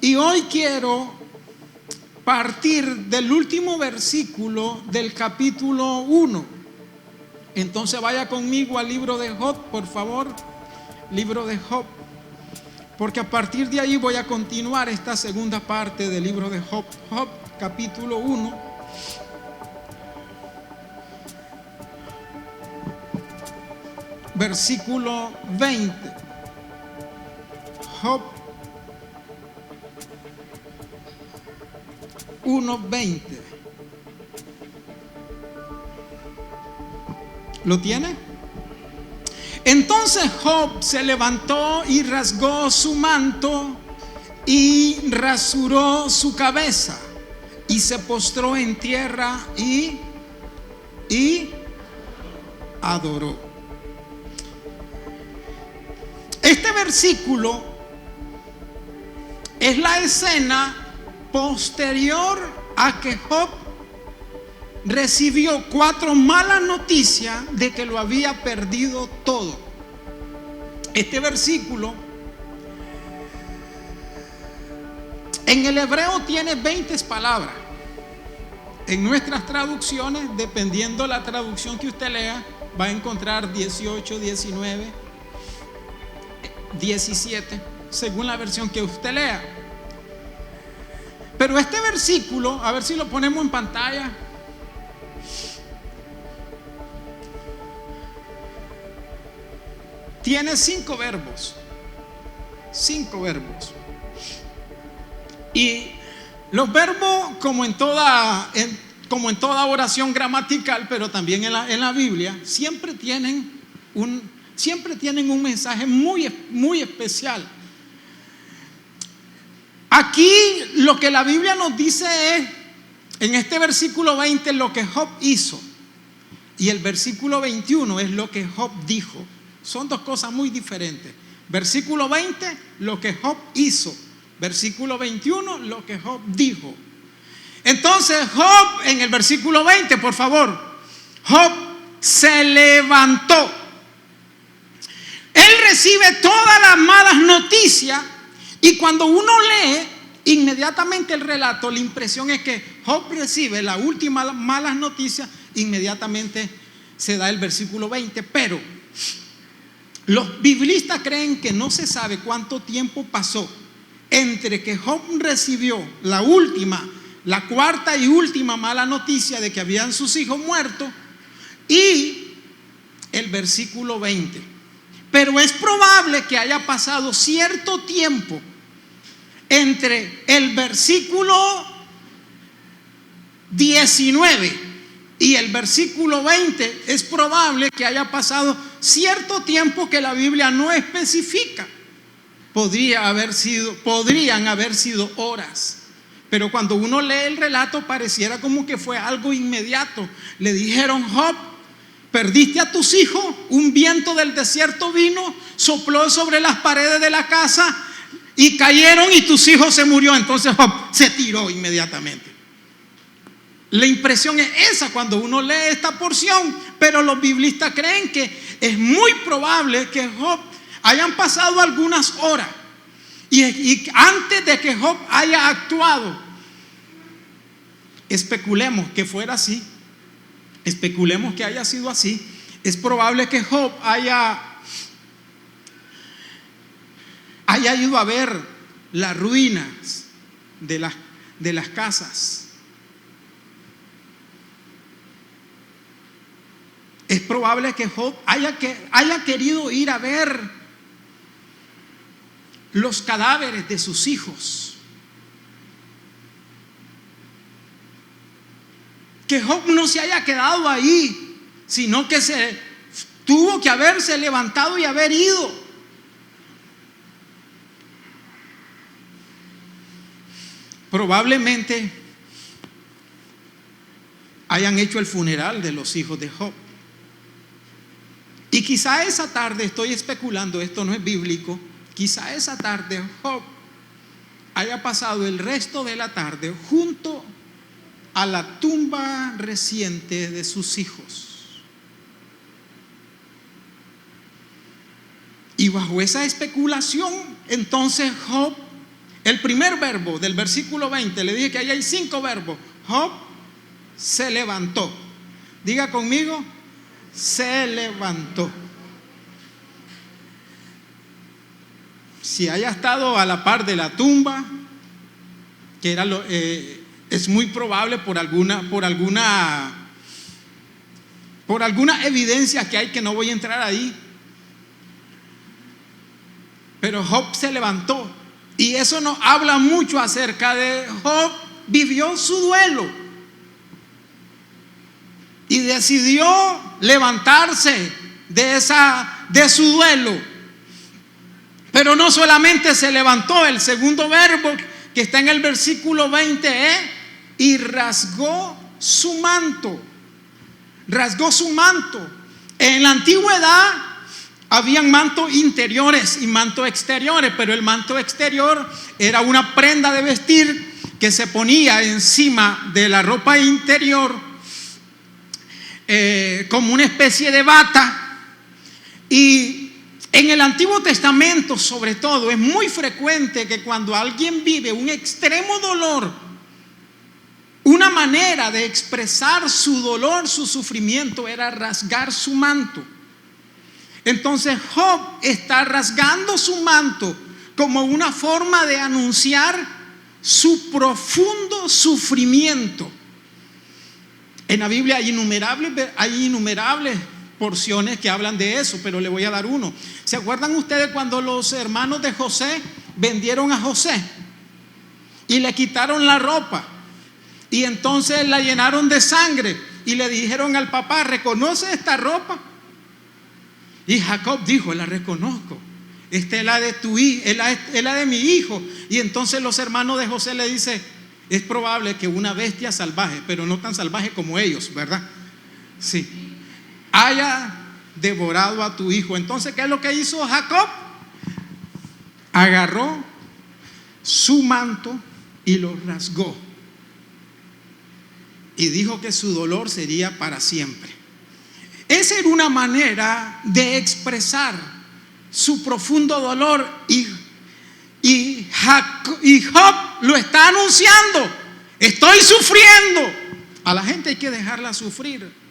Y hoy quiero partir del último versículo del capítulo 1. Entonces vaya conmigo al libro de Job, por favor. Libro de Job. Porque a partir de ahí voy a continuar esta segunda parte del libro de Job. Job, capítulo 1. Versículo 20. Job 1:20. ¿Lo tiene? Entonces Job se levantó y rasgó su manto y rasuró su cabeza y se postró en tierra y adoró. Este versículo es la escena posterior a que Job recibió 4 malas noticias de que lo había perdido todo. Este versículo en el hebreo tiene 20 palabras. En nuestras traducciones, dependiendo la traducción que usted lea, va a encontrar 18, 19, 17, según la versión que usted lea. Pero este versículo, a ver si lo ponemos en pantalla. Tiene 5 verbos. 5 verbos. Y los verbos, como en toda oración gramatical, pero también en la Biblia, siempre tienen un mensaje muy especial. Aquí lo que la Biblia nos dice es, en este versículo 20, lo que Job hizo. Y el versículo 21 es lo que Job dijo. Son 2 cosas muy diferentes. Versículo 20, lo que Job hizo. Versículo 21, lo que Job dijo. Entonces Job, en el versículo 20, por favor, Job se levantó. Él recibe todas las malas noticias. Y cuando uno lee inmediatamente el relato, la impresión es que Job recibe la última malas noticias, inmediatamente se da el versículo 20. Pero los biblistas creen que no se sabe cuánto tiempo pasó entre que Job recibió la cuarta y última mala noticia de que habían sus hijos muertos y el versículo 20. Pero es probable que haya pasado cierto tiempo entre el versículo 19 y el versículo 20. Es probable que haya pasado cierto tiempo que la Biblia no especifica. Podrían haber sido horas. Pero cuando uno lee el relato pareciera como que fue algo inmediato. Le dijeron: Job, perdiste a tus hijos, un viento del desierto vino, sopló sobre las paredes de la casa y cayeron y tus hijos se murió. Entonces Job se tiró inmediatamente. La impresión es esa cuando uno lee esta porción. Pero los biblistas creen que es muy probable que Job hayan pasado algunas horas y antes de que Job haya actuado. Especulemos que fuera así. Especulemos que haya sido así. Es probable que Job haya ido a ver las ruinas de las casas. Es probable que Job haya querido ir a ver los cadáveres de sus hijos. Que Job no se haya quedado ahí, sino que se tuvo que haberse levantado y haber ido. Probablemente hayan hecho el funeral de los hijos de Job. Y quizá esa tarde, estoy especulando, esto no es bíblico, quizá esa tarde Job haya pasado el resto de la tarde junto a la tumba reciente de sus hijos. Y bajo esa especulación, entonces Job El primer verbo del versículo 20, le dije que ahí hay 5 verbos. Job se levantó. Diga conmigo, se levantó. Si haya estado a la par de la tumba, que era es muy probable por alguna evidencia que hay, que no voy a entrar ahí. Pero Job se levantó, y eso nos habla mucho acerca de Job. Vivió su duelo y decidió levantarse de su duelo. Pero no solamente se levantó, el segundo verbo que está en el versículo 20 es: y rasgó su manto. Rasgó su manto. En la antigüedad habían mantos interiores y mantos exteriores, pero el manto exterior era una prenda de vestir que se ponía encima de la ropa interior, como una especie de bata. Y en el Antiguo Testamento, sobre todo, es muy frecuente que cuando alguien vive un extremo dolor, una manera de expresar su dolor, su sufrimiento, era rasgar su manto. Entonces Job está rasgando su manto como una forma de anunciar su profundo sufrimiento. En la Biblia hay innumerables porciones que hablan de eso, pero le voy a dar uno. ¿Se acuerdan ustedes cuando los hermanos de José vendieron a José y le quitaron la ropa, y entonces la llenaron de sangre y le dijeron al papá: ¿reconoce esta ropa? Y Jacob dijo: la reconozco, esta es la de tu hijo, es la de mi hijo. Y entonces los hermanos de José le dicen: es probable que una bestia salvaje, pero no tan salvaje como ellos, ¿verdad? Sí, haya devorado a tu hijo. Entonces, ¿qué es lo que hizo Jacob? Agarró su manto y lo rasgó, y dijo que su dolor sería para siempre. Esa era una manera de expresar su profundo dolor, y Job lo está anunciando: estoy sufriendo. A la gente hay que dejarla sufrir.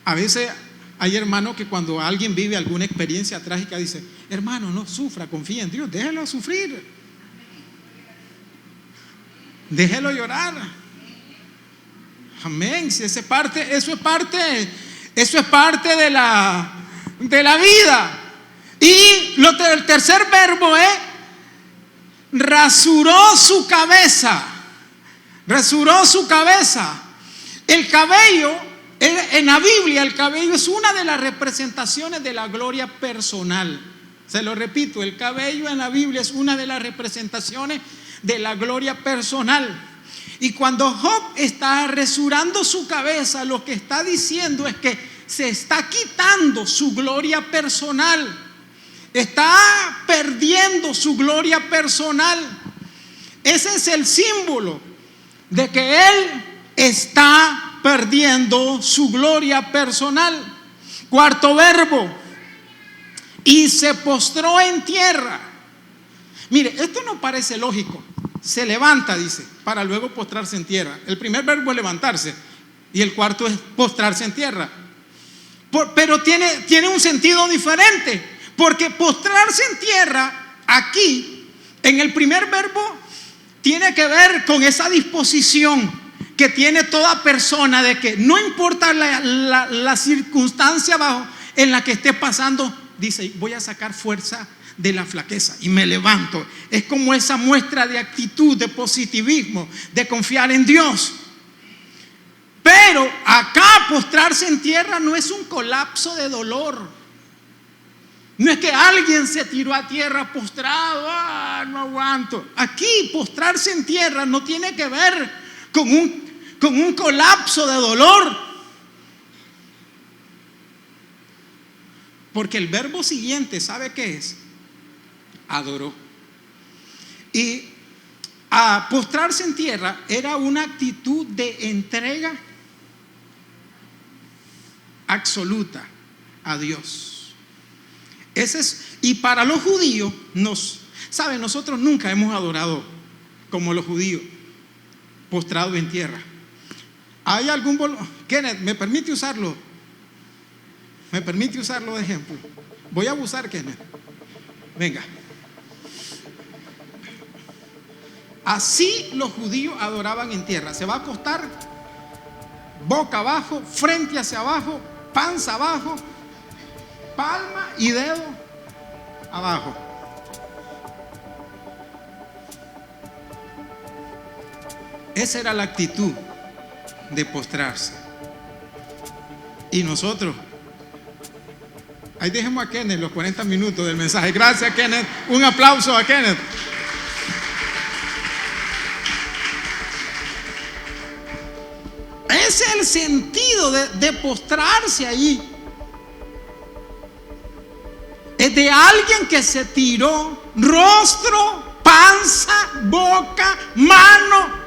A veces hay hermanos que cuando alguien vive alguna experiencia trágica dice: hermano, no sufra, confía en Dios, déjelo sufrir, déjelo llorar. Amén. Si eso es parte de la vida. Y el tercer verbo es: rasuró su cabeza. Rasuró su cabeza. El cabello, en la Biblia, el cabello es una de las representaciones de la gloria personal. Se lo repito, el cabello en la Biblia es una de las representaciones de la gloria personal. Y cuando Job está rasurando su cabeza, lo que está diciendo es que se está quitando su gloria personal. Está perdiendo su gloria personal. Ese es el símbolo de que él está perdiendo su gloria personal. Cuarto verbo: y se postró en tierra. Mire, esto no parece lógico. Se levanta, dice, para luego postrarse en tierra. El primer verbo es levantarse y el cuarto es postrarse en tierra. Pero tiene un sentido diferente, porque postrarse en tierra aquí, en el primer verbo, tiene que ver con esa disposición que tiene toda persona de que no importa la circunstancia en la que esté pasando, dice: voy a sacar fuerza de la flaqueza y me levanto. Es como esa muestra de actitud, de positivismo, de confiar en Dios. Pero acá postrarse en tierra no es un colapso de dolor. No es que alguien se tiró a tierra postrado: no aguanto. Aquí postrarse en tierra no tiene que ver con un colapso de dolor. Porque el verbo siguiente, ¿sabe qué es? Adoró. Y a postrarse en tierra era una actitud de entrega absoluta a Dios. Y para los judíos, nosotros nunca hemos adorado como los judíos, postrados en tierra. ¿Hay algún Kenneth, me permite usarlo? ¿Me permite usarlo de ejemplo? Voy a abusar, Kenneth. Venga. Así los judíos adoraban en tierra. Se va a acostar boca abajo, frente hacia abajo, panza abajo, palma y dedo abajo. Esa era la actitud de postrarse. Y nosotros, ahí dejemos a Kenneth los 40 minutos del mensaje. Gracias, Kenneth. Un aplauso a Kenneth. Ese es el sentido de postrarse allí. Es de alguien que se tiró rostro, panza, boca, mano,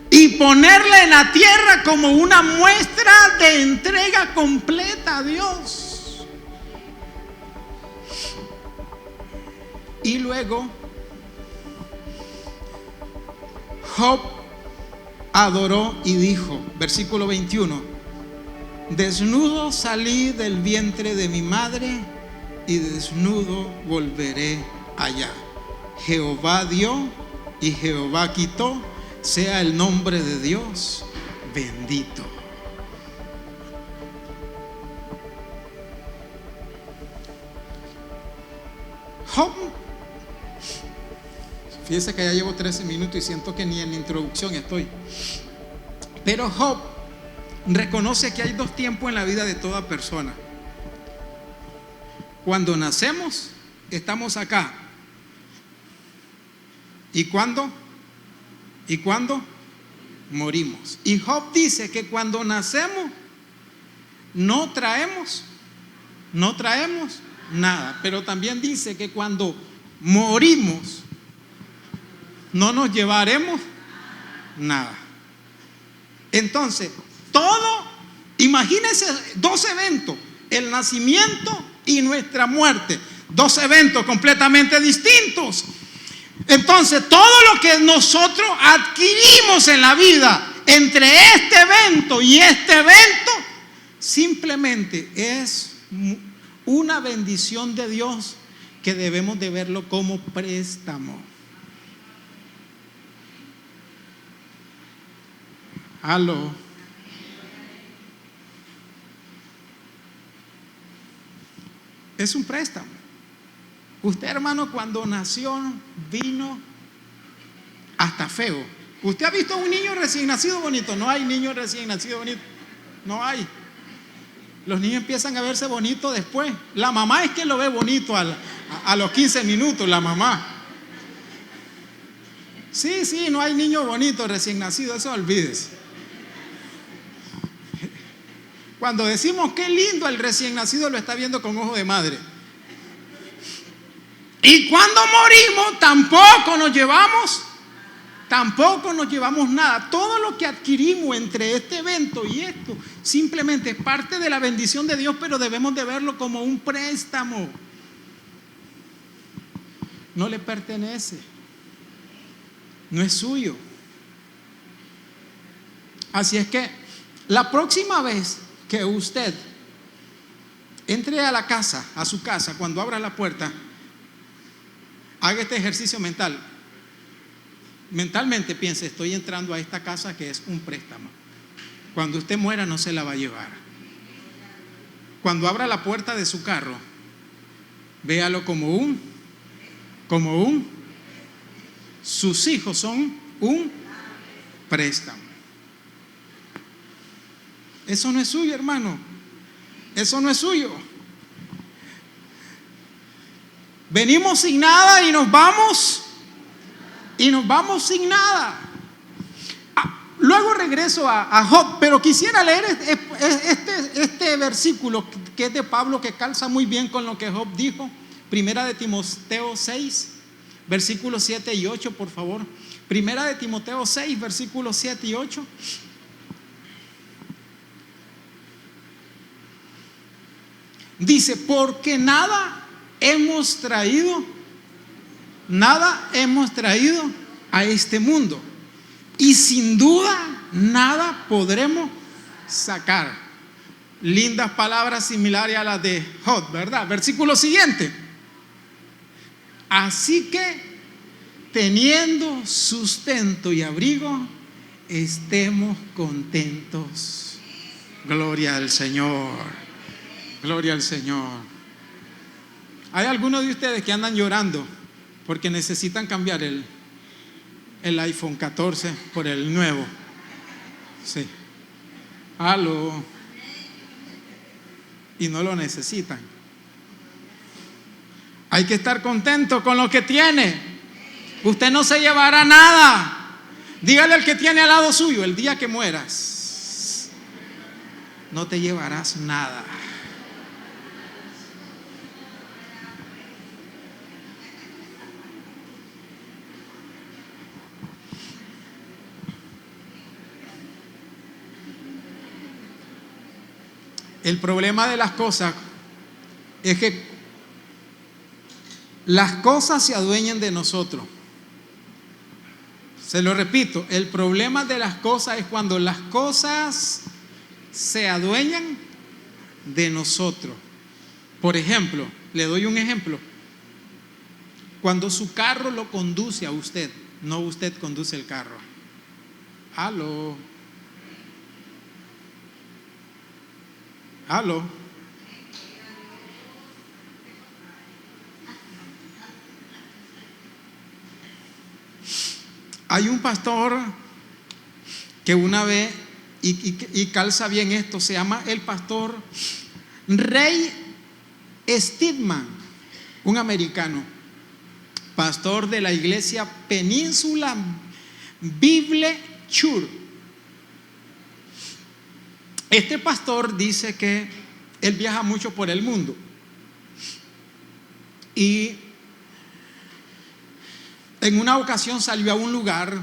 y ponerla en la tierra como una muestra de entrega completa a Dios. Y luego Job adoró y dijo, versículo 21: desnudo salí del vientre de mi madre y desnudo volveré allá. Jehová dio y Jehová quitó, sea el nombre de Dios bendito. Job, fíjese que ya llevo 13 minutos y siento que ni en la introducción estoy. Pero Job reconoce que hay dos tiempos en la vida de toda persona. Cuando nacemos, estamos acá. ¿Y cuándo? ¿Y cuándo? Morimos. Y Job dice que cuando nacemos no traemos nada. Pero también dice que cuando morimos no nos llevaremos nada. Entonces, imagínense dos eventos: el nacimiento y nuestra muerte. Dos eventos completamente distintos. Entonces, todo lo que nosotros adquirimos en la vida entre este evento y este evento simplemente es una bendición de Dios que debemos de verlo como préstamo. Aló. Es un préstamo. Usted, hermano, cuando nació, vino hasta feo. ¿Usted ha visto un niño recién nacido bonito? No hay niño recién nacido bonito. No hay. Los niños empiezan a verse bonitos después. La mamá es que lo ve bonito a los 15 minutos, la mamá. Sí, no hay niño bonito recién nacido, eso olvídese. Cuando decimos qué lindo el recién nacido, lo está viendo con ojo de madre. Y cuando morimos tampoco nos llevamos nada. Todo lo que adquirimos entre este evento y esto simplemente es parte de la bendición de Dios, pero debemos de verlo como un préstamo. No le pertenece, no es suyo. Así es que la próxima vez que usted entre a la casa, a su casa, cuando abra la puerta, haga este ejercicio mental. Mentalmente piense: estoy entrando a esta casa que es un préstamo. Cuando usted muera no se la va a llevar. Cuando abra la puerta de su carro, véalo como sus hijos son un préstamo. Eso no es suyo, hermano. Eso no es suyo. Venimos sin nada y nos vamos sin nada. Luego regreso a Job, pero quisiera leer este versículo que es de Pablo, que calza muy bien con lo que Job dijo. Primera de Timoteo 6, versículos 7 y 8, por favor. Primera de Timoteo 6, versículos 7 y 8. Dice: porque nada nada hemos traído a este mundo. Y sin duda, nada podremos sacar. Lindas palabras similares a las de Job, ¿verdad? Versículo siguiente. Así que, teniendo sustento y abrigo, estemos contentos. Gloria al Señor. Gloria al Señor. Hay algunos de ustedes que andan llorando porque necesitan cambiar el iPhone 14 por el nuevo. Sí. Aló. Y no lo necesitan. Hay que estar contento con lo que tiene. Usted no se llevará nada. Dígale al que tiene al lado suyo: el día que mueras, no te llevarás nada. El problema de las cosas es que las cosas se adueñan de nosotros. Se lo repito, el problema de las cosas es cuando las cosas se adueñan de nosotros. Por ejemplo, le doy un ejemplo. Cuando su carro lo conduce a usted, no usted conduce el carro. Aló. Aló. Hay un pastor que una vez, y calza bien esto, se llama el pastor Ray Stedman, un americano, pastor de la iglesia Península Bible Church. Este pastor dice que él viaja mucho por el mundo y en una ocasión salió a un lugar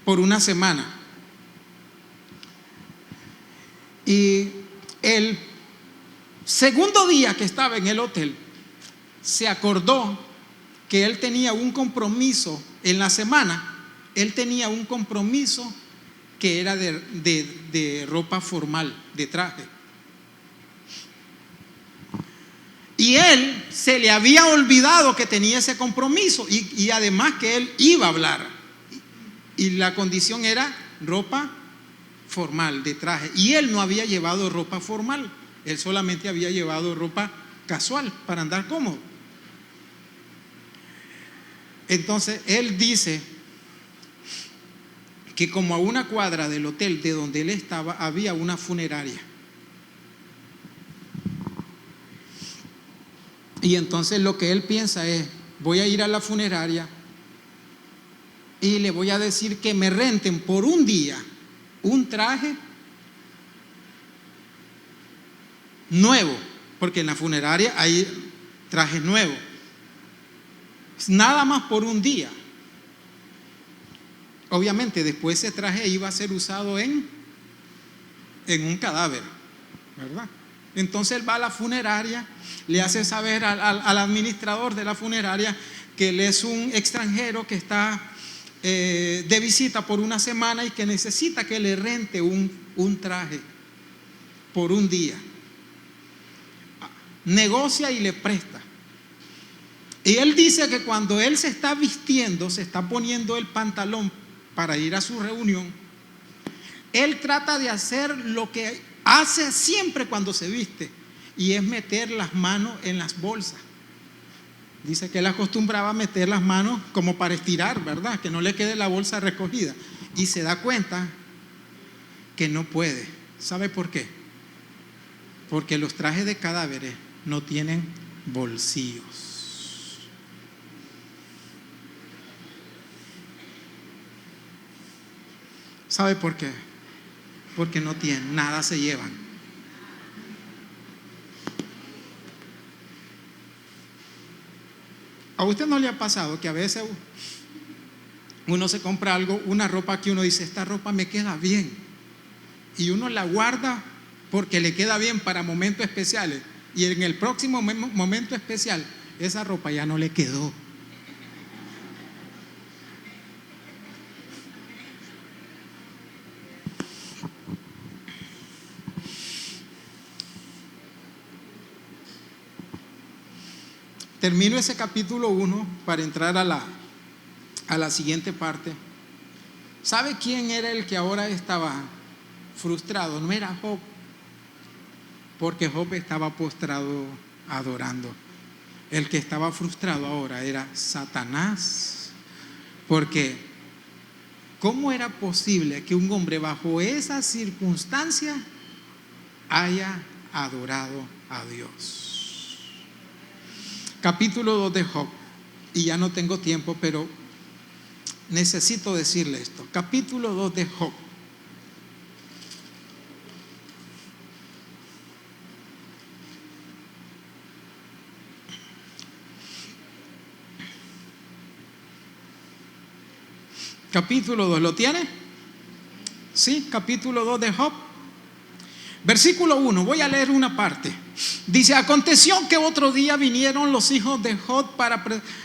por una semana y el segundo día que estaba en el hotel se acordó que él tenía un compromiso en la semana. Él tenía un compromiso que era de ropa formal, de traje. Y él se le había olvidado que tenía ese compromiso y además que él iba a hablar. Y la condición era ropa formal, de traje. Y él no había llevado ropa formal, él solamente había llevado ropa casual para andar cómodo. Entonces él dice que como a una cuadra del hotel de donde él estaba había una funeraria. Y entonces lo que él piensa es: voy a ir a la funeraria y le voy a decir que me renten por un día un traje nuevo, porque en la funeraria hay trajes nuevos, nada más por un día. Obviamente después ese traje iba a ser usado en un cadáver, ¿verdad? Entonces él va a la funeraria, le hace saber al administrador de la funeraria que él es un extranjero que está de visita por una semana y que necesita que le rente un traje por un día. Negocia y le presta. Y él dice que cuando él se está vistiendo, se está poniendo el pantalón para ir a su reunión, él trata de hacer lo que hace siempre cuando se viste, y es meter las manos en las bolsas. Dice que él acostumbraba a meter las manos como para estirar, ¿verdad? Que no le quede la bolsa recogida. Y se da cuenta que no puede. ¿Sabe por qué? Porque los trajes de cadáveres no tienen bolsillos. ¿Sabe por qué? Porque no tienen, nada se llevan. ¿A usted no le ha pasado que a veces uno se compra algo, una ropa que uno dice: esta ropa me queda bien, y uno la guarda porque le queda bien para momentos especiales. Y en el próximo momento especial, esa ropa ya no le quedó. Termino ese capítulo 1 para entrar a la siguiente parte. ¿Sabe quién era el que ahora estaba frustrado? No era Job, porque Job estaba postrado adorando. El que estaba frustrado ahora era Satanás, porque ¿cómo era posible que un hombre bajo esas circunstancias haya adorado a Dios? Capítulo 2 de Job, y ya no tengo tiempo, pero necesito decirle esto. Capítulo 2 de Job. Capítulo 2, ¿lo tiene? Sí, capítulo 2 de Job. Versículo 1, voy a leer una parte. Dice: aconteció que otro día vinieron los hijos de Job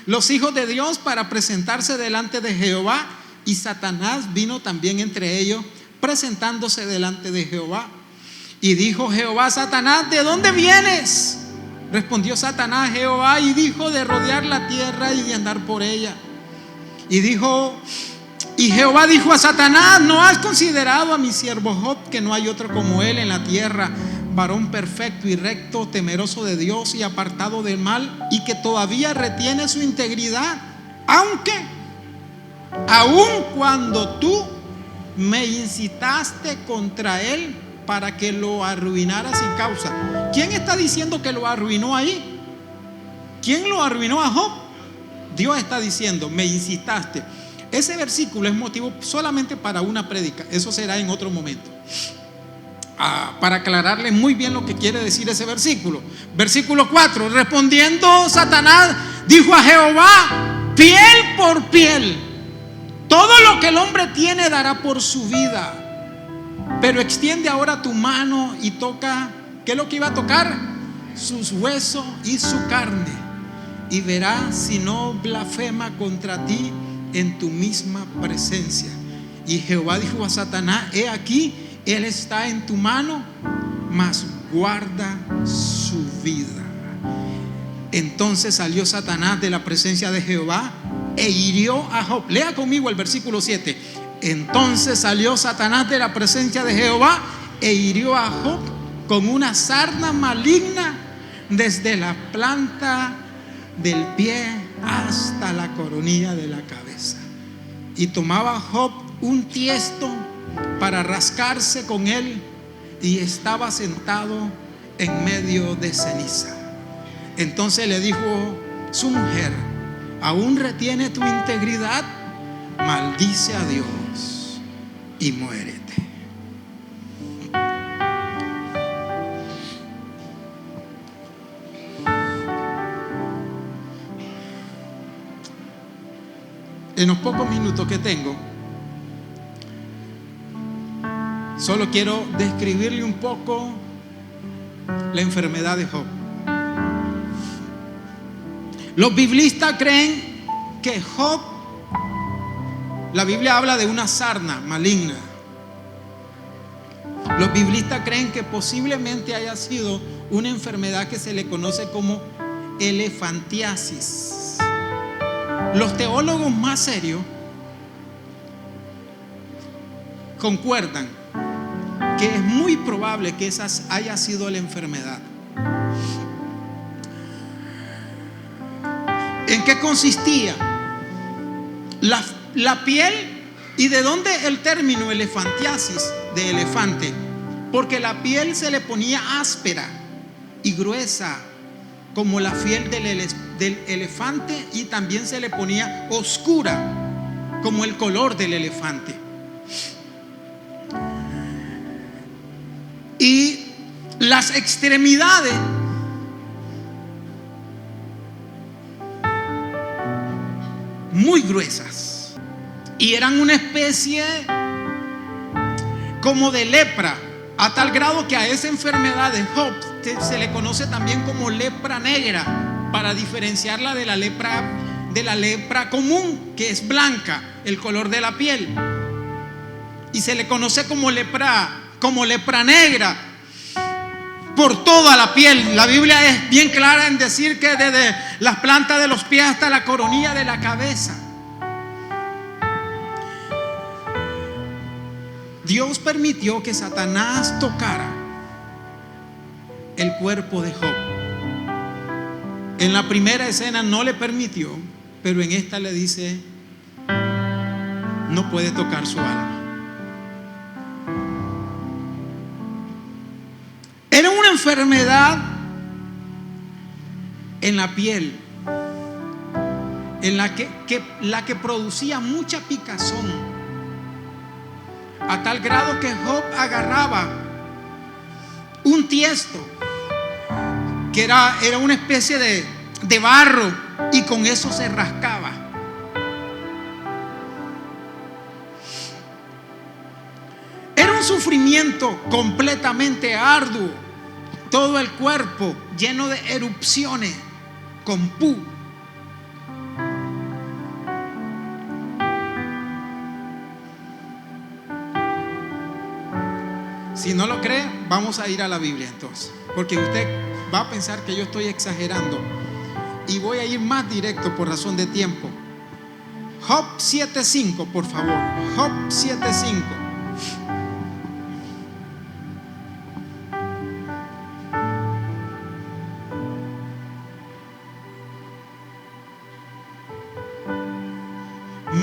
los hijos de Dios para presentarse delante de Jehová, y Satanás vino también entre ellos, presentándose delante de Jehová. Y dijo Jehová a Satanás: ¿de dónde vienes? Respondió Satanás a Jehová y dijo: de rodear la tierra y de andar por ella. Y Jehová dijo a Satanás: ¿no has considerado a mi siervo Job, que no hay otro como él en la tierra, varón perfecto y recto, temeroso de Dios y apartado del mal, y que todavía retiene su integridad, aun cuando tú me incitaste contra él para que lo arruinara sin causa? ¿Quién está diciendo que lo arruinó ahí? ¿Quién lo arruinó a Job? Dios está diciendo: me incitaste. Ese versículo es motivo solamente para una prédica. Eso será en otro momento, para aclararle muy bien lo que quiere decir ese versículo. Versículo 4: respondiendo Satanás, dijo a Jehová: piel por piel, todo lo que el hombre tiene dará por su vida. Pero extiende ahora tu mano y toca. ¿Qué es lo que iba a tocar? Sus huesos y su carne, y verás si no blasfema contra ti en tu misma presencia. Y Jehová dijo a Satanás: he aquí, él está en tu mano, mas guarda su vida. Entonces salió Satanás de la presencia de Jehová e hirió a Job. Lea conmigo el versículo 7. Entonces salió Satanás de la presencia de Jehová e hirió a Job con una sarna maligna desde la planta del pie hasta la coronilla de la cabeza. Y tomaba Job un tiesto para rascarse con él, y estaba sentado en medio de ceniza. Entonces le dijo su mujer: ¿aún retiene tu integridad? Maldice a Dios y muérete. En los pocos minutos que tengo, solo quiero describirle un poco la enfermedad de Job. Los biblistas creen que Job, la Biblia habla de una sarna maligna. Los biblistas creen que posiblemente haya sido una enfermedad que se le conoce como elefantiasis. Los teólogos más serios concuerdan que es muy probable que esa haya sido la enfermedad. ¿En qué consistía? La piel. ¿Y de dónde el término elefantiasis? De elefante. Porque la piel se le ponía áspera y gruesa, como la piel del elefante, y también se le ponía oscura, como el color del elefante. Y las extremidades muy gruesas, y eran una especie como de lepra, A tal grado que a esa enfermedad de Job se le conoce también como lepra negra, para diferenciarla de la lepra común, que es blanca, el color de la piel. Y se le conoce como lepra negra por toda la piel. La Biblia es bien clara en decir que desde las plantas de los pies hasta la coronilla de la cabeza. Dios permitió que Satanás tocara el cuerpo de Job. En la primera escena no le permitió, pero en esta le dice: no puede tocar su alma. Era una enfermedad en la piel, en la que producía mucha picazón, a tal grado que Job agarraba un tiesto, que era una especie de barro, y con eso se rascaba. Era un sufrimiento completamente arduo, todo el cuerpo lleno de erupciones con pus. Si no lo cree, vamos a ir a la Biblia entonces, porque usted va a pensar que yo estoy exagerando, y voy a ir más directo por razón de tiempo. Job 7:5, por favor. Job 7:5.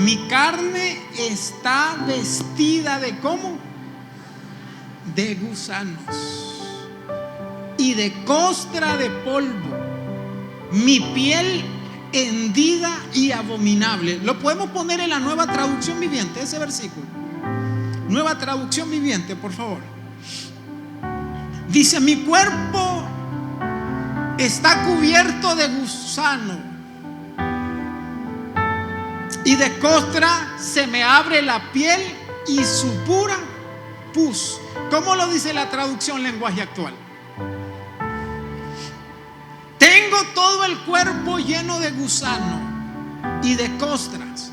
Mi carne está vestida de ¿cómo? De gusanos y de costra de polvo, mi piel hendida y abominable. Lo podemos poner en la Nueva Traducción Viviente, ese versículo. Nueva Traducción Viviente, por favor. Dice: mi cuerpo está cubierto de gusano y de costra se me abre la piel y supura pus. ¿Cómo lo dice la traducción lenguaje actual? Tengo todo el cuerpo lleno de gusano y de costras.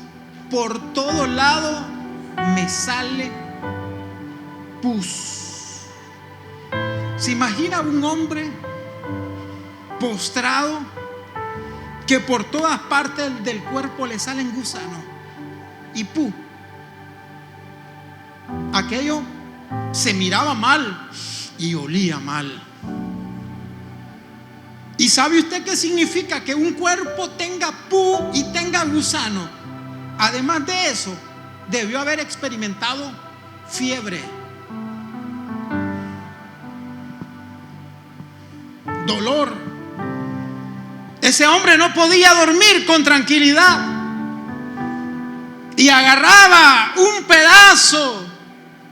Por todo lado me sale pus. ¿Se imagina un hombre postrado que por todas partes del cuerpo le salen gusanos y pus? Aquello se miraba mal y olía mal. ¿Y sabe usted qué significa que un cuerpo tenga pus y tenga gusano? Además de eso, debió haber experimentado fiebre, dolor. Ese hombre no podía dormir con tranquilidad y agarraba un pedazo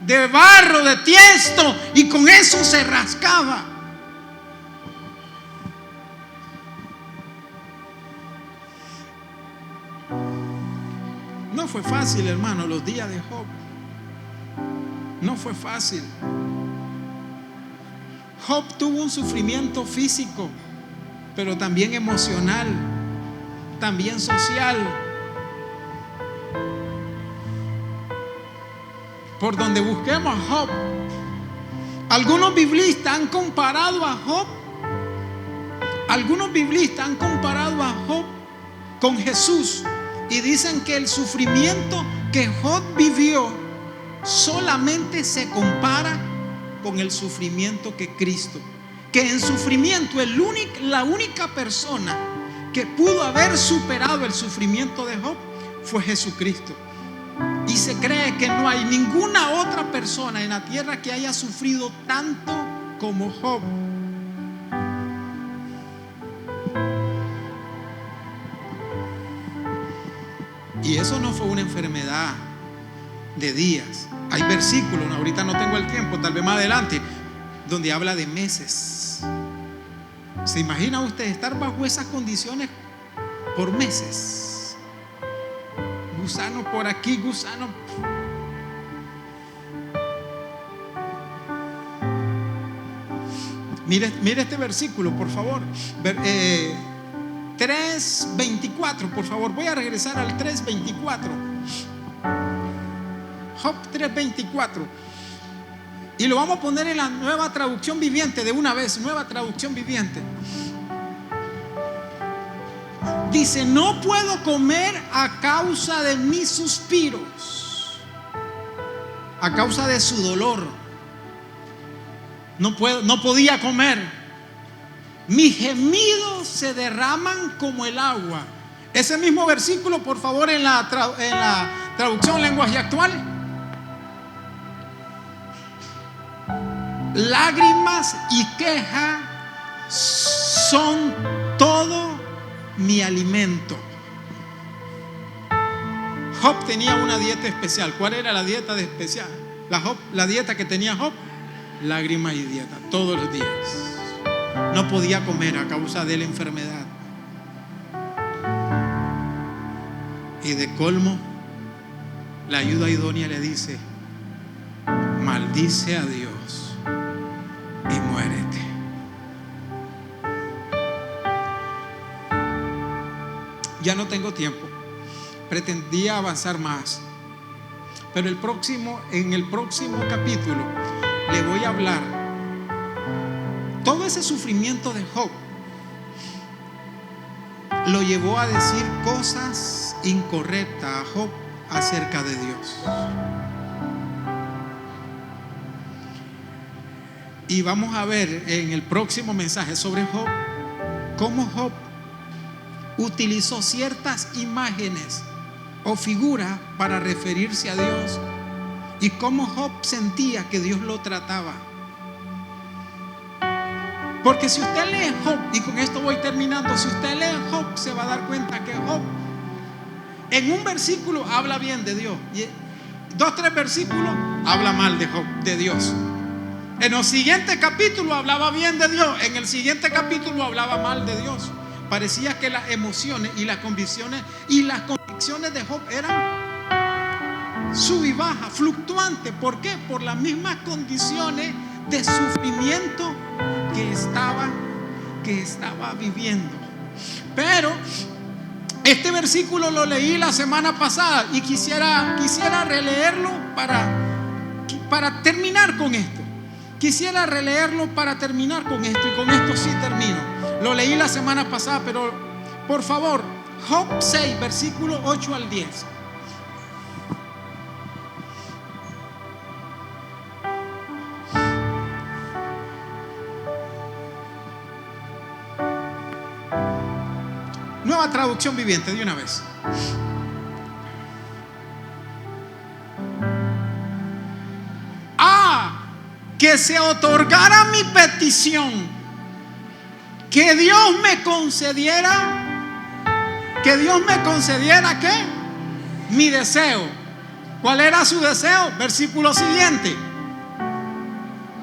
de barro, de tiesto, y con eso se rascaba. No fue fácil, hermano, los días de Job. No fue fácil. Job tuvo un sufrimiento físico, pero también emocional, también social. Por donde busquemos a Job, algunos biblistas han comparado a Job con Jesús, y dicen que el sufrimiento que Job vivió solamente se compara con el sufrimiento que Cristo, que en sufrimiento la única persona que pudo haber superado el sufrimiento de Job fue Jesucristo. Y se cree que no hay ninguna otra persona en la tierra que haya sufrido tanto como Job. Y eso no fue una enfermedad de días. Hay versículos, ahorita no tengo el tiempo, tal vez más adelante, donde habla de meses. ¿Se imagina usted estar bajo esas condiciones por meses? Gusano por aquí, gusano. Mire este versículo, por favor. 3:24, por favor. Voy a regresar al 3:24. Job 3:24. Y lo vamos a poner en la Nueva Traducción Viviente de una vez. Nueva Traducción Viviente. Dice: no puedo comer a causa de mis suspiros, a causa de su dolor. No podía comer. Mis gemidos se derraman como el agua. Ese mismo versículo, por favor, en la traducción lenguaje actual. Lágrimas y queja son todo mi alimento. Job tenía una dieta especial. ¿Cuál era la dieta especial? La dieta que tenía Job: lágrimas y dieta todos los días. No podía comer a causa de la enfermedad. Y de colmo, la ayuda idónea le dice: maldice a Dios y muérete. Ya no tengo tiempo. Pretendía avanzar más, pero en el próximo capítulo le voy a hablar. Todo ese sufrimiento de Job lo llevó a decir cosas incorrectas a Job acerca de Dios. Y vamos a ver en el próximo mensaje sobre Job cómo Job utilizó ciertas imágenes o figuras para referirse a Dios, y cómo Job sentía que Dios lo trataba. Porque si usted lee Job, y con esto voy terminando, si usted lee Job, se va a dar cuenta que Job en un versículo habla bien de Dios, y 2-3 versículos habla mal de Job, de Dios. En el siguiente capítulo hablaba bien de Dios, en el siguiente capítulo hablaba mal de Dios. Parecía que las emociones y las convicciones de Job eran sub y baja, fluctuantes. ¿Por qué? Por las mismas condiciones de sufrimiento que estaba viviendo. Pero este versículo lo leí la semana pasada y quisiera releerlo para terminar con esto. Quisiera releerlo para terminar con esto, y con esto sí termino. Lo leí la semana pasada, pero por favor, Job 6, versículo 8 al 10. Nueva Traducción Viviente, de una vez. Que se otorgara mi petición, que Dios me concediera ¿qué? Mi deseo. ¿Cuál era su deseo? Versículo siguiente: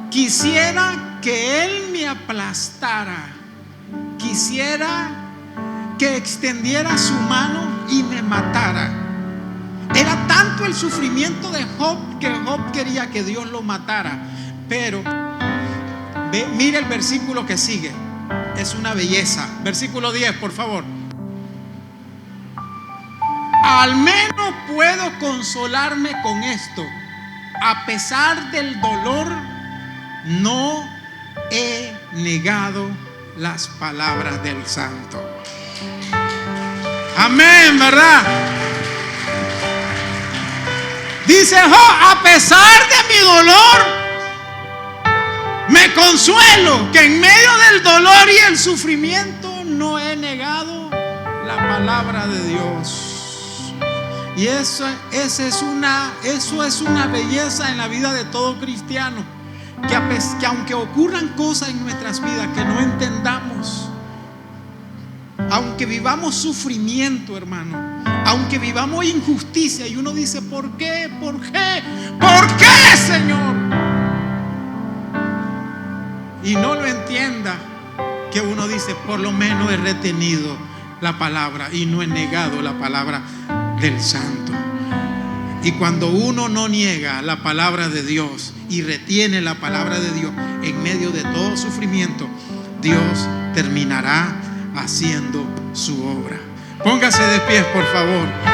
quisiera que Él me aplastara, quisiera que extendiera su mano y me matara. Era tanto el sufrimiento de Job que Job quería que Dios lo matara. Pero mire el versículo que sigue. Es una belleza. Versículo 10, por favor. Al menos puedo consolarme con esto: a pesar del dolor, no he negado las palabras del Santo. Amén, ¿verdad? Dice Job: a pesar de mi dolor, me consuelo que en medio del dolor y el sufrimiento no he negado la palabra de Dios. Y eso es una belleza en la vida de todo cristiano, que aunque ocurran cosas en nuestras vidas que no entendamos, aunque vivamos sufrimiento, hermano, aunque vivamos injusticia, y uno dice: ¿por qué? ¿Por qué? ¿Por qué, Señor? Y no lo entienda, que uno dice: por lo menos he retenido la palabra y no he negado la palabra del Santo. Y cuando uno no niega la palabra de Dios y retiene la palabra de Dios en medio de todo sufrimiento, Dios terminará haciendo su obra. Póngase de pie, por favor.